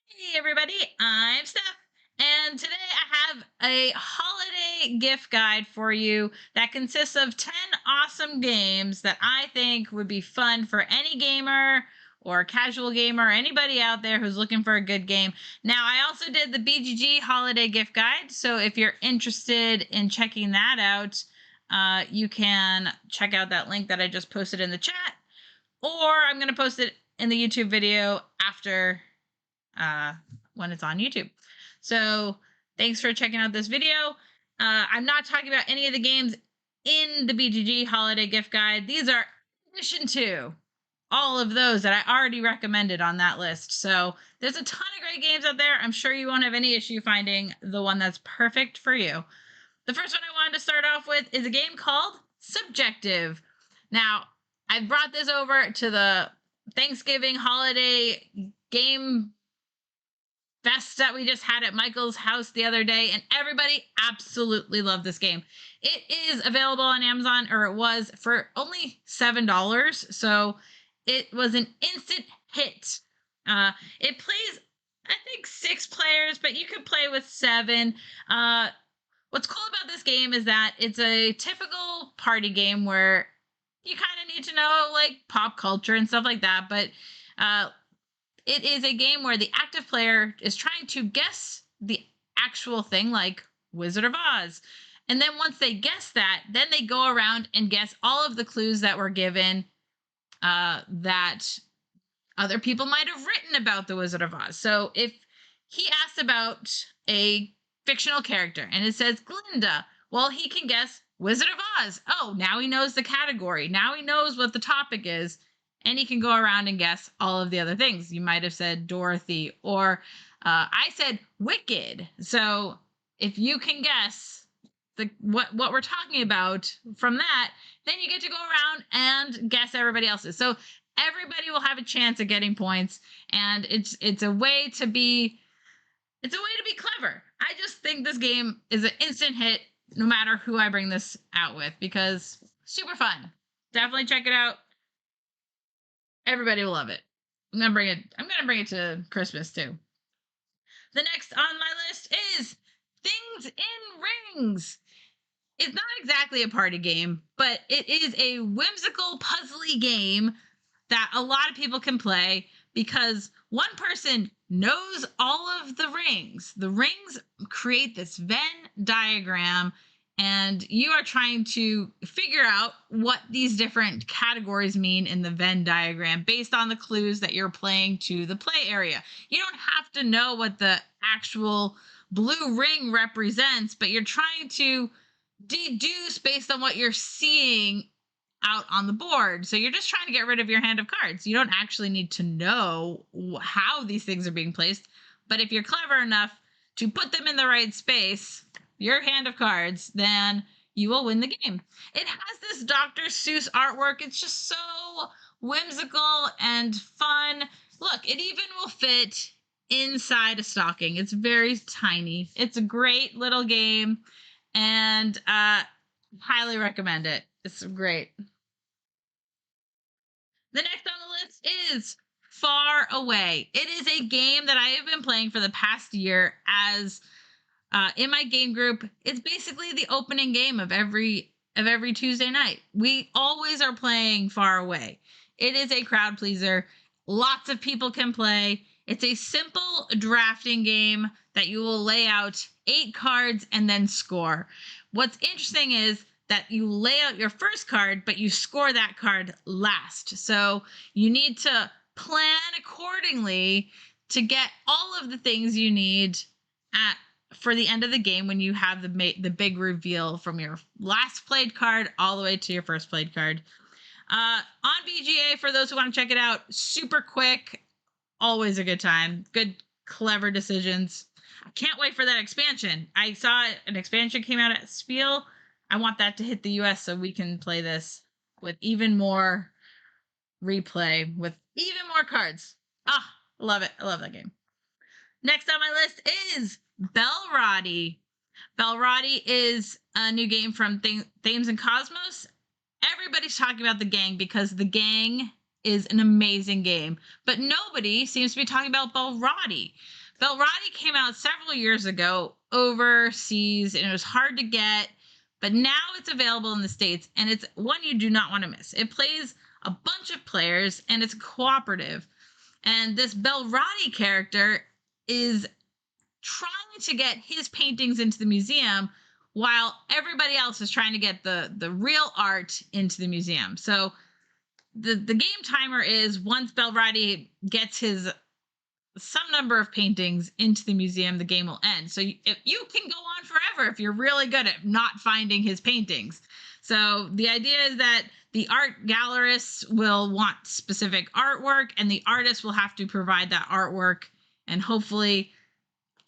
Hey everybody, I'm Steph, and today I have a holiday gift guide for you that consists of 10 awesome games that I think would be fun for any gamer or casual gamer, anybody out there who's looking for a good game. Now, I also did the BGG holiday gift guide, so if you're interested in checking that out, you can check out that link that I just posted in the chat, or I'm going to post it in the YouTube video after uh, when it's on YouTube. So thanks for checking out this video. I'm not talking about any of the games in the BGG holiday gift guide. These are in addition to all of those that I already recommended on that list. So there's a ton of great games out there. I'm sure you won't have any issue finding the one that's perfect for you. The first one I wanted to start off with is a game called Subjective. Now, I brought this over to the Thanksgiving holiday game fest that we just had at Michael's house the other day, and everybody absolutely loved this game. It is available on Amazon, or it was, for only $7. So it was an instant hit. It plays, I think, 6 players, but you could play with 7. What's cool about this game is that it's a typical party game where you kind of need to know like pop culture and stuff like that, but uh, it is a game where the active player is trying to guess the actual thing, like Wizard of Oz. And then once they guess that, then they go around and guess all of the clues that were given that other people might have written about the Wizard of Oz. So if he asks about a fictional character and it says Glinda, well, he can guess Wizard of Oz. Oh, now he knows the category. Now he knows what the topic is. And he can go around and guess all of the other things. You might have said Dorothy, or I said Wicked. So if you can guess what we're talking about from that, then you get to go around and guess everybody else's. So everybody will have a chance at getting points, and it's a way to be clever. I just think this game is an instant hit no matter who I bring this out with, because super fun. Definitely check it out. Everybody will love it. I'm gonna bring it to Christmas too. The next on my list is Things in Rings. It's not exactly a party game, but it is a whimsical, puzzly game that a lot of people can play because one person knows all of the rings. The rings create this Venn diagram, and you are trying to figure out what these different categories mean in the Venn diagram based on the clues that you're playing to the play area. You don't have to know what the actual blue ring represents, but you're trying to deduce based on what you're seeing out on the board. So you're just trying to get rid of your hand of cards. You don't actually need to know how these things are being placed, but if you're clever enough to put them in the right space, your hand of cards, then you will win the game. It has this Dr. Seuss artwork. It's just so whimsical and fun. Look, it even will fit inside a stocking. It's very tiny. It's a great little game, and highly recommend it. It's great. The next on the list is Far Away. It is a game that I have been playing for the past year as in my game group. It's basically the opening game of every Tuesday night. We always are playing Far Away. It is a crowd pleaser. Lots of people can play. It's a simple drafting game that you will lay out 8 cards and then score. What's interesting is that you lay out your first card, but you score that card last. So you need to plan accordingly to get all of the things you need at for the end of the game, when you have the big reveal from your last played card all the way to your first played card. On BGA, for those who want to check it out, super quick, always a good time. Good, clever decisions. I can't wait for that expansion. I saw an expansion came out at Spiel. I want that to hit the US so we can play this with even more replay, with even more cards. Ah, love it. I love that game. Next on my list is Belrati. Belrati is a new game from Thames and Cosmos. Everybody's talking about the gang because the gang is an amazing game. But nobody seems to be talking about Belrati. Belrati came out several years ago overseas and it was hard to get, but now it's available in the States and it's one you do not want to miss. It plays a bunch of players and it's cooperative. And this Belrati character is trying to get his paintings into the museum while everybody else is trying to get the real art into the museum. So the game timer is once Belrati gets his some number of paintings into the museum, the game will end. So if you can go on forever if you're really good at not finding his paintings. So the idea is that the art gallerists will want specific artwork and the artist will have to provide that artwork, and hopefully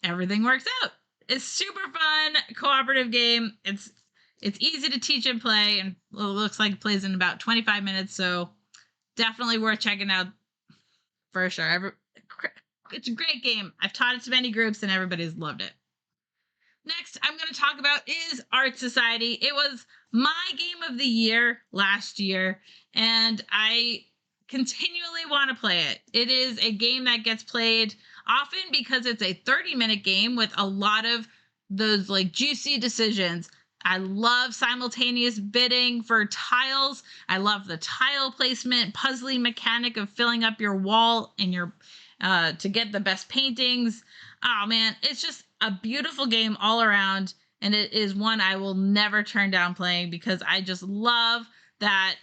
everything works out. It's super fun cooperative game. It's easy to teach and play, and it looks like it plays in about 25 minutes, so definitely worth checking out for sure. It's a great game. I've taught it to many groups and everybody's loved it. Next, I'm going to talk about is Art Society. It was my game of the year last year, and I continually want to play it. It is a game that gets played often because it's a 30-minute game with a lot of those like juicy decisions. I love simultaneous bidding for tiles. I love the tile placement, puzzly mechanic of filling up your wall and your to get the best paintings. Oh man, it's just a beautiful game all around, and it is one I will never turn down playing because I just love that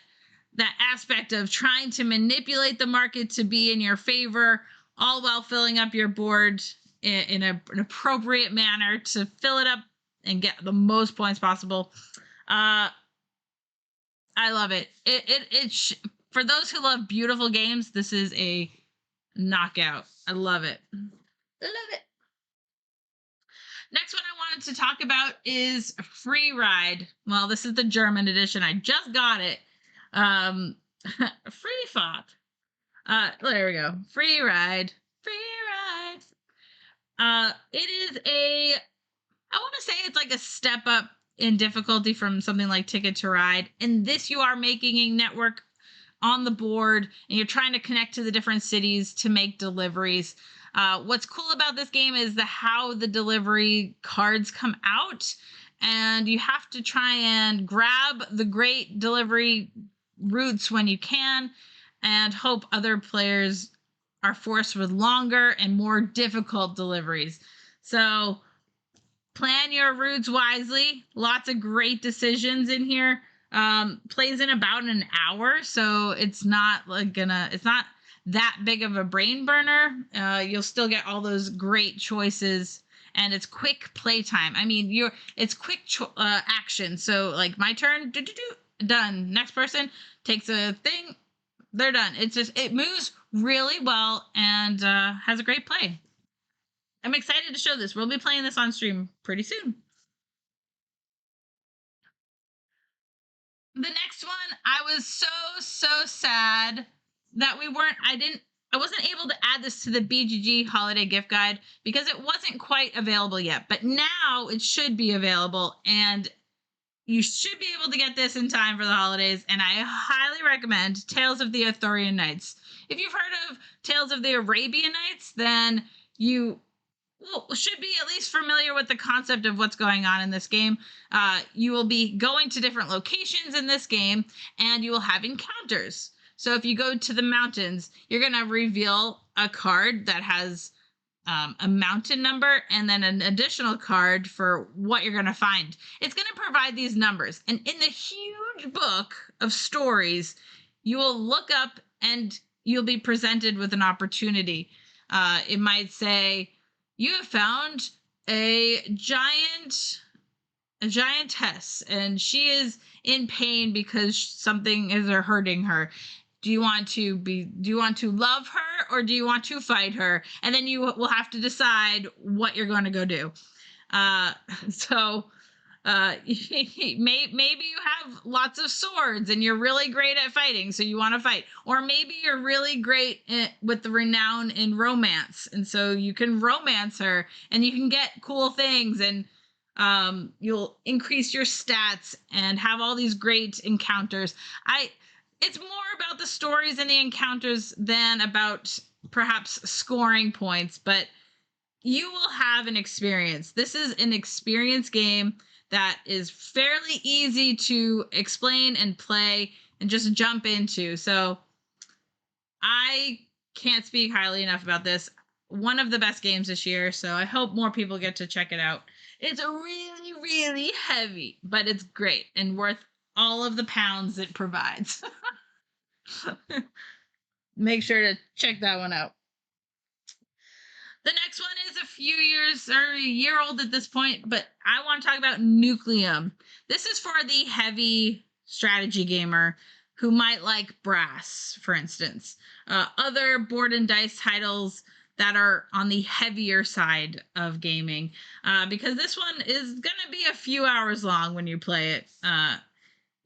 aspect of trying to manipulate the market to be in your favor, all while filling up your board in an appropriate manner to fill it up and get the most points possible. I love it. For those who love beautiful games, this is a knockout. I love it. Love it. Next one I wanted to talk about is Free Ride. Well, this is the German edition. I just got it. Free Fahrt. There we go. Free Ride. Free Ride. It is I want to say it's like a step up in difficulty from something like Ticket to Ride. In this, you are making a network on the board and you're trying to connect to the different cities to make deliveries. What's cool about this game is how the delivery cards come out, and you have to try and grab the great delivery routes when you can and hope other players are forced with longer and more difficult deliveries. So plan your routes wisely. Lots of great decisions in here. Plays in about an hour, so it's not that big of a brain burner. You'll still get all those great choices, and it's quick playtime. I mean, it's quick action. So like my turn, done. Next person takes a thing, they're done. It moves really well and has a great play. I'm excited to show this. We'll be playing this on stream pretty soon. The next one, I was so sad that I wasn't able to add this to the BGG holiday gift guide because it wasn't quite available yet. But now it should be available, and you should be able to get this in time for the holidays. And I highly recommend Tales of the Arthurian Nights. If you've heard of Tales of the Arabian Nights, then you should be at least familiar with the concept of what's going on in this game. You will be going to different locations in this game, and you will have encounters. So if you go to the mountains, you're going to reveal a card that has a mountain number and then an additional card for what you're going to find. It's going to provide these numbers. And in the huge book of stories, you will look up and you'll be presented with an opportunity. It might say, you have found a giantess, and she is in pain because something is hurting her. Do you want to love her or do you want to fight her? And then you will have to decide what you're going to go do. Maybe you have lots of swords and you're really great at fighting, so you want to fight. Or maybe you're really great with the renown in romance, and so you can romance her and you can get cool things, and you'll increase your stats and have all these great encounters. It's more about the stories and the encounters than about perhaps scoring points, but you will have an experience. This is an experience game that is fairly easy to explain and play and just jump into. So I can't speak highly enough about this. One of the best games this year. So I hope more people get to check it out. It's really, really heavy, but it's great and worth all of the pounds it provides. Make sure to check that one out. The next one is a few years or a year old at this point, but I want to talk about Nucleum. This is for the heavy strategy gamer who might like Brass, for instance. Other board and dice titles that are on the heavier side of gaming, because this one is going to be a few hours long when you play it.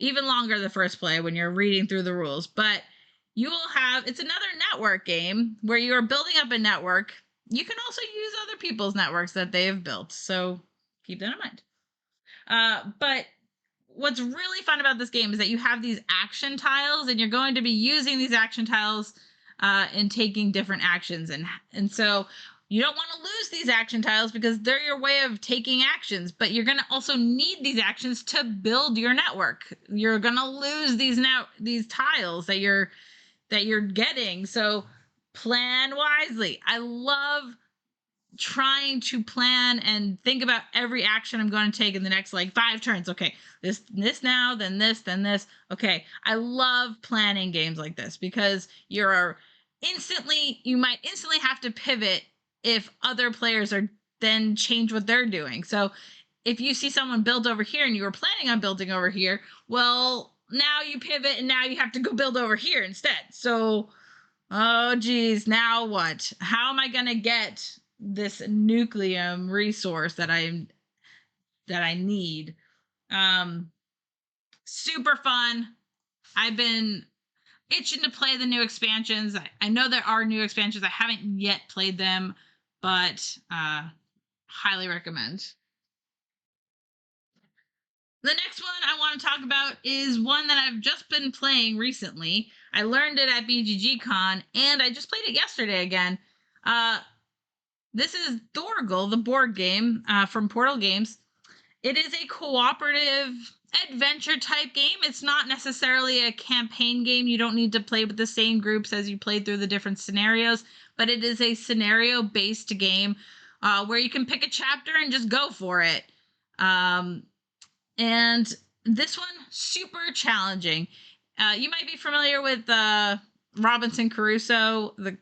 Even longer the first play when you're reading through the rules. But you will have, it's another network game where you are building up a network. You can also use other people's networks that they have built. So keep that in mind. But what's really fun about this game is that you have these action tiles, and you're going to be using these action tiles and taking different actions. And so you don't want to lose these action tiles because they're your way of taking actions, but you're going to also need these actions to build your network. You're going to lose these tiles that you're getting. So plan wisely. I love trying to plan and think about every action I'm going to take in the next like 5 turns. Okay, this now, then this, then this. Okay, I love planning games like this because you might instantly have to pivot if other players are then change what they're doing. So if you see someone build over here and you were planning on building over here, well, now you pivot and now you have to go build over here instead. So, oh geez, now what? How am I gonna get this nucleum resource that I need? Super fun. I've been itching to play the new expansions. I know there are new expansions. I haven't yet played them, but highly recommend. The next one I want to talk about is one that I've just been playing recently. I learned it at BGG and I just played it yesterday again. This is Thorgal, the board game from Portal Games. It is a cooperative adventure type game. It's not necessarily a campaign game. You don't need to play with the same groups as you play through the different scenarios, but it is a scenario based game where you can pick a chapter and just go for it. And this one, super challenging. You might be familiar with Robinson Crusoe, the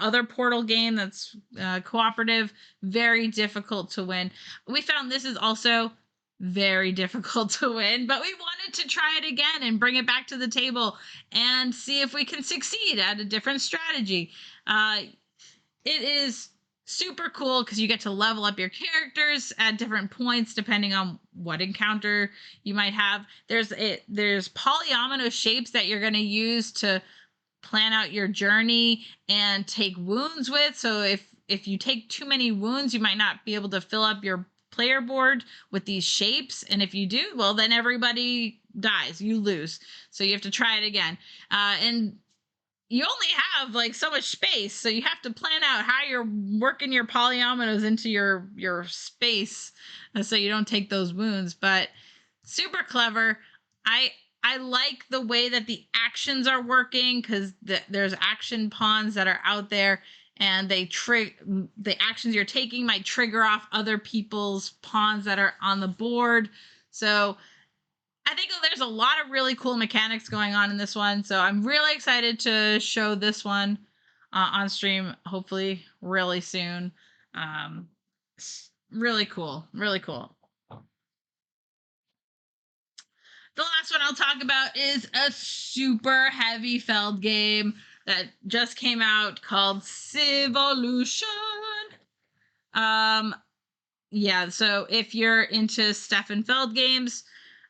other Portal game that's cooperative, very difficult to win. We found this is also very difficult to win, but we wanted to try it again and bring it back to the table and see if we can succeed at a different strategy. It is super cool because you get to level up your characters at different points depending on what encounter you might have. There's polyomino shapes that you're going to use to plan out your journey and take wounds with. So if you take too many wounds, you might not be able to fill up your player board with these shapes, and if you do, well, then everybody dies, you lose, so you have to try it again. And you only have like so much space, so you have to plan out how you're working your polyominoes into your space so you don't take those wounds. But super clever. I like the way that the actions are working because there's action pawns that are out there, and the actions you're taking might trigger off other people's pawns that are on the board. So I think there's a lot of really cool mechanics going on in this one. So I'm really excited to show this one on stream, hopefully really soon. Really cool. Really cool. The last one I'll talk about is a super heavy Feld game that just came out called Civolution. Yeah, so if you're into Steph and Feld games,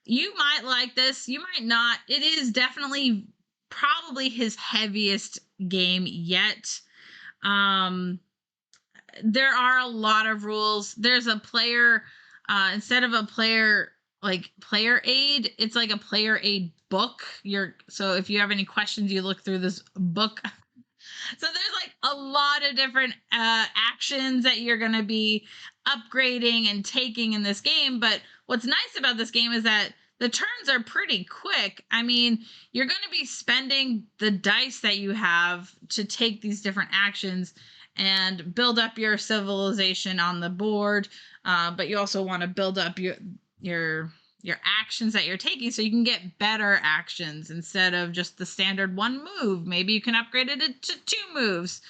you might like this. You might not. It is definitely probably his heaviest game yet. There are a lot of rules. There's a player, instead of a player like player aid. It's like a player aid book. So if you have any questions, you look through this book. So there's like a lot of different actions that you're going to be upgrading and taking in this game. But what's nice about this game is that the turns are pretty quick. I mean, you're going to be spending the dice that you have to take these different actions and build up your civilization on the board. But you also want to build up your your actions that you're taking so you can get better actions instead of just the standard one move. Maybe you can upgrade it to two moves.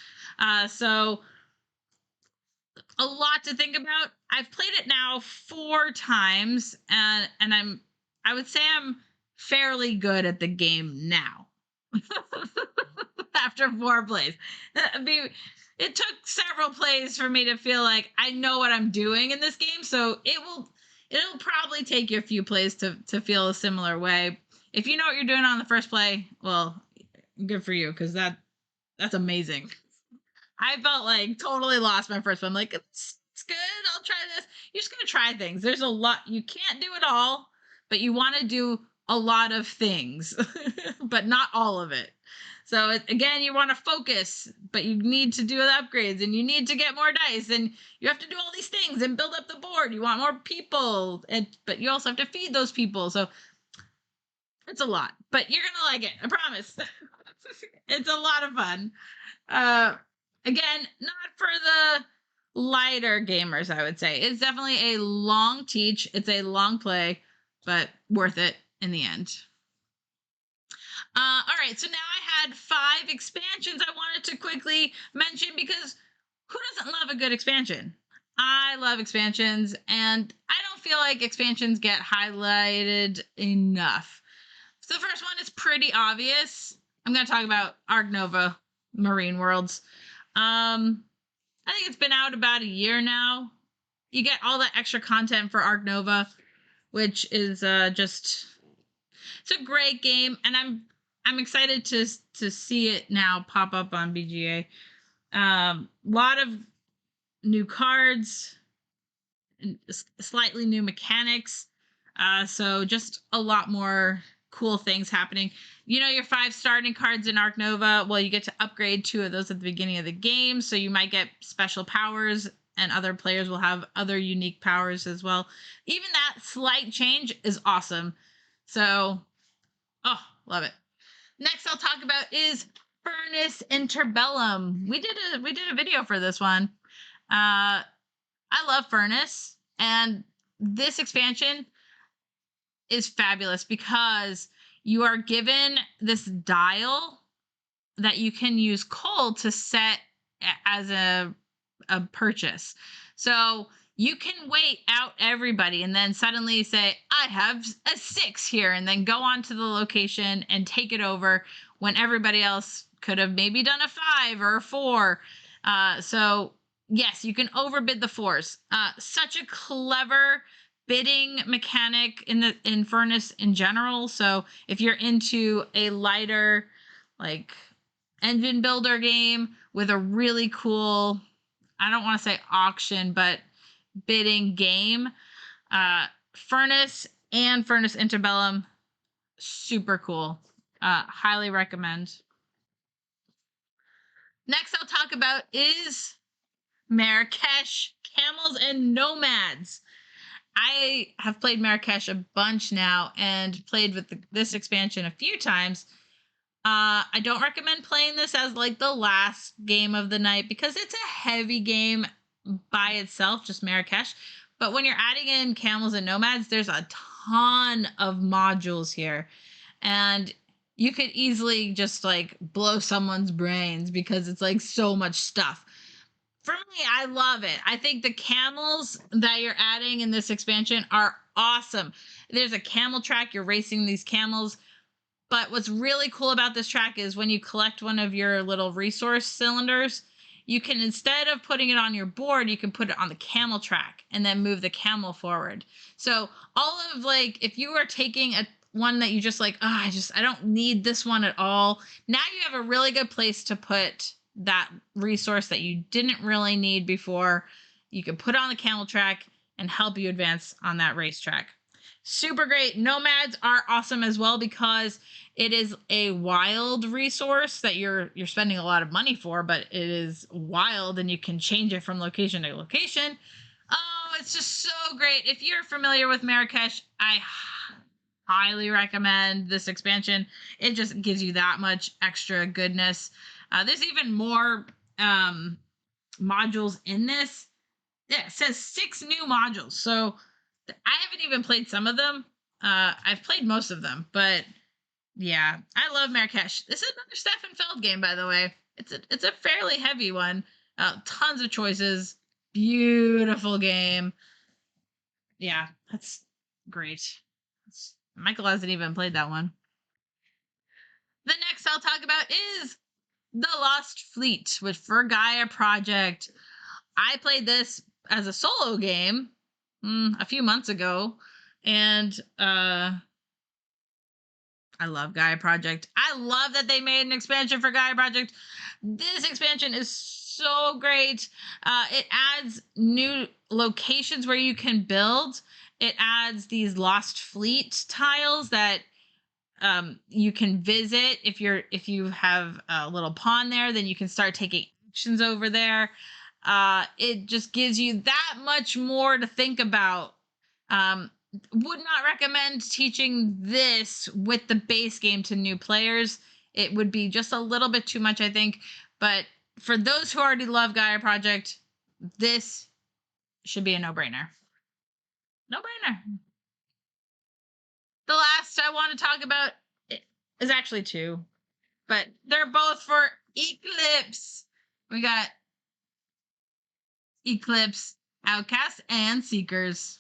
So a lot to think about. I've played it now 4 times, and I would say I'm fairly good at the game now. After 4 plays. I mean, it took several plays for me to feel like I know what I'm doing in this game. So it'll probably take you a few plays to feel a similar way. If you know what you're doing on the first play, well, good for you, because that's amazing. I felt like totally lost my first one. I'm like, it's good. I'll try this. You're just gonna try things. There's a lot you can't do it all, but you want to do a lot of things, but not all of it. So again, you want to focus, but you need to do the upgrades, and you need to get more dice, and you have to do all these things and build up the board. You want more people, but you also have to feed those people. So it's a lot, but you're gonna like it. I promise. It's a lot of fun. Again, not for the lighter gamers, I would say. It's definitely a long teach. It's a long play, but worth it in the end. All right, so now I had 5 expansions I wanted to quickly mention because who doesn't love a good expansion? I love expansions, and I don't feel like expansions get highlighted enough. So the first one is pretty obvious. I'm going to talk about Ark Nova Marine Worlds. I think it's been out about a year now. You get all that extra content for Ark Nova, which is it's a great game, and I'm excited to see it now pop up on BGA. Lot of new cards, slightly new mechanics. So just a lot more cool things happening. You know, your 5 starting cards in Ark Nova, well, you get to upgrade 2 of those at the beginning of the game. So you might get special powers, and other players will have other unique powers as well. Even that slight change is awesome. So, oh, love it. Next I'll talk about is Furnace Interbellum. We did a video for this one. I love Furnace, and this expansion is fabulous because you are given this dial that you can use coal to set as a purchase. So you can wait out everybody and then suddenly say, I have a 6 here, and then go on to the location and take it over when everybody else could have maybe done a 5 or a 4. So yes, you can overbid the 4s. Such a clever bidding mechanic in Furnace in general. So if you're into a lighter, like, engine builder game with a really cool, I don't want to say auction, but bidding game, Furnace and Furnace Interbellum, super cool. Highly recommend. Next I'll talk about is Marrakesh Camels and Nomads. I have played Marrakesh a bunch now and played with this expansion a few times. I don't recommend playing this as like the last game of the night because it's a heavy game by itself, just Marrakesh. But when you're adding in Camels and Nomads, there's a ton of modules here. And you could easily just like blow someone's brains because it's like so much stuff. For me, I love it. I think the camels that you're adding in this expansion are awesome. There's a camel track. You're racing these camels. But what's really cool about this track is when you collect one of your little resource cylinders, you can, instead of putting it on your board, you can put it on the camel track and then move the camel forward. So all of, like, if you are taking one that you just like, I don't need this one at all. Now you have a really good place to put that resource that you didn't really need before. You can put it on the camel track and help you advance on that racetrack. super great. Nomads are awesome as well because it is a wild resource that you're spending a lot of money for, but it is wild and you can change it from location to location. Oh, it's just so great. If you're familiar with Marrakesh, I highly recommend this expansion. It just gives you that much extra goodness. There's even more modules in this. Yeah, it says 6 new modules. So I haven't even played some of them. I've played most of them, but yeah, I love Marrakesh. This is another Stefan Feld game, by the way. It's a fairly heavy one. Tons of choices. Beautiful game. Yeah, that's great. Michael hasn't even played that one. The next I'll talk about is The Lost Fleet with For Gaia Project. I played this as a solo game a few months ago, and I love Gaia Project. I love that they made an expansion for Gaia Project. This expansion is so great. It adds new locations where you can build. It adds these Lost Fleet tiles that you can visit. If you have a little pond there, then you can start taking actions over there. It just gives you that much more to think about. Would not recommend teaching this with the base game to new players. It would be just a little bit too much, I think. But for those who already love Gaia Project, this should be a no-brainer. No-brainer. The last I want to talk about is actually two, but they're both for Eclipse. We got Eclipse, Outcasts, and Seekers.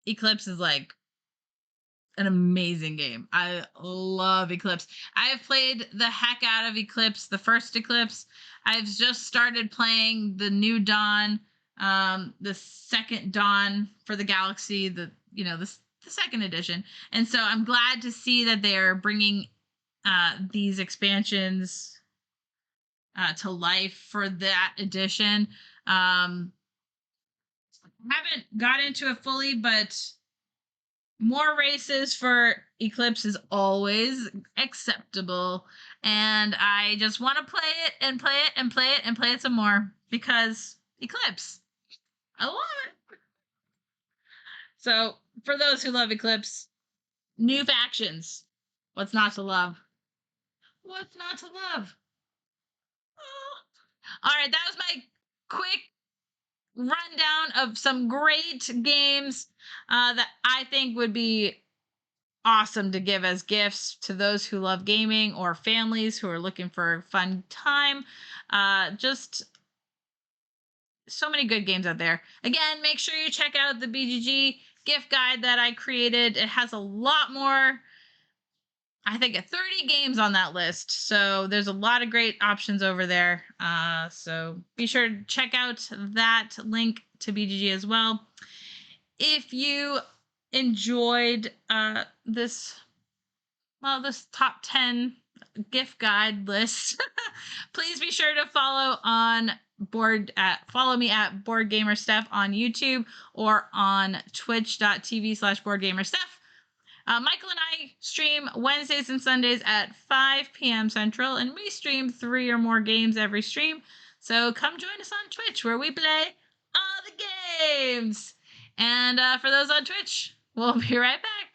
Eclipse is like an amazing game. I love Eclipse. I have played the heck out of Eclipse, the first Eclipse. I've just started playing the new Dawn, the second Dawn for the Galaxy, the second edition. And so I'm glad to see that they're bringing these expansions to life for that edition. Haven't got into it fully, but more races for Eclipse is always acceptable. And I just want to play it and play it and play it and play it some more because Eclipse. I love it. So, for those who love Eclipse, new factions. What's not to love? What's not to love? Oh. All right, that was my quick rundown of some great games that I think would be awesome to give as gifts to those who love gaming or families who are looking for a fun time. Just so many good games out there. Again, make sure you check out the BGG gift guide that I created. It has a lot more. I think 30 games on that list. So there's a lot of great options over there. So be sure to check out that link to BGG as well. If you enjoyed this top 10 gift guide list, please be sure to follow me at Board Gamer Steph on YouTube or on twitch.tv/BoardGamerSteph. Michael and I stream Wednesdays and Sundays at 5 p.m. Central, and we stream 3 or more games every stream. So come join us on Twitch where we play all the games. And for those on Twitch, we'll be right back.